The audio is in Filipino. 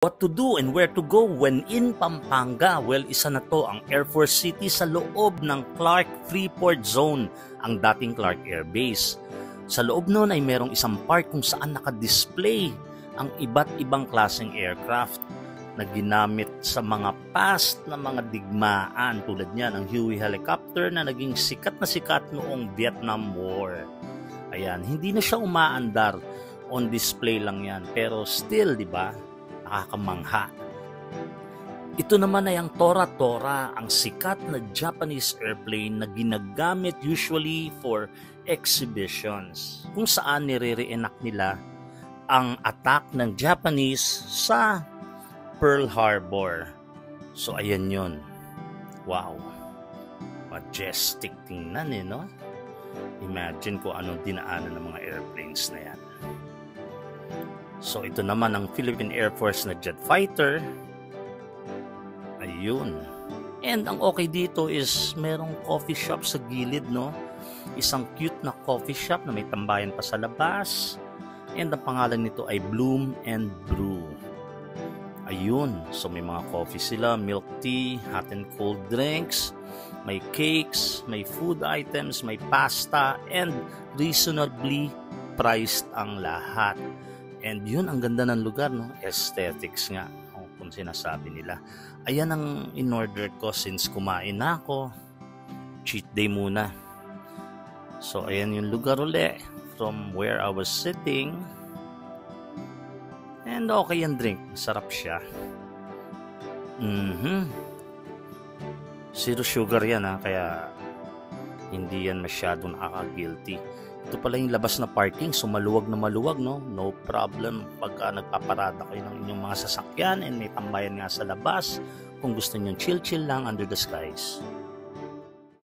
What to do and where to go when in Pampanga? Well, isa na to ang Air Force City sa loob ng Clark Freeport Zone, ang dating Clark Air Base. Sa loob nun ay merong isang part kung saan nakadisplay ang iba't ibang klaseng aircraft na ginamit sa mga past na mga digmaan, tulad niyan ang Huey helicopter na naging sikat na sikat noong Vietnam War. Ayan, hindi na siya umaandar, on display lang yan, pero still, di ba, nakakamangha. Ito naman ay ang Tora-Tora, ang sikat na Japanese airplane na ginagamit usually for exhibitions, kung saan nire-reenact nila ang attack ng Japanese sa Pearl Harbor. So ayan yun. Wow. Majestic tingnan no? Imagine ko anong dinaanan ng mga airplanes na yan. So ito naman ang Philippine Air Force na jet fighter. Ayun. And ang okay dito is merong coffee shop sa gilid, no? Isang cute na coffee shop na may tambayan pa sa labas. And ang pangalan nito ay Bloom and Brew. Ayun. So may mga coffee sila, milk tea, hot and cold drinks, may cakes, may food items, may pasta, and reasonably priced ang lahat. And yun, ang ganda ng lugar, no? Aesthetics nga, kung sinasabi nila. Ayan ang in-order ko since kumain na ako. Cheat day muna. So, ayan yung lugar uli from where I was sitting. And okay yung drink. Sarap siya. Zero sugar yan, kaya hindi yan masyadong nakaka-guilty. Ito pala yung labas na parking, so maluwag na maluwag, no? No problem pagka nagpaparada kayo ng inyong mga sasakyan and may tambayan nga sa labas kung gusto nyo chill-chill lang under the skies.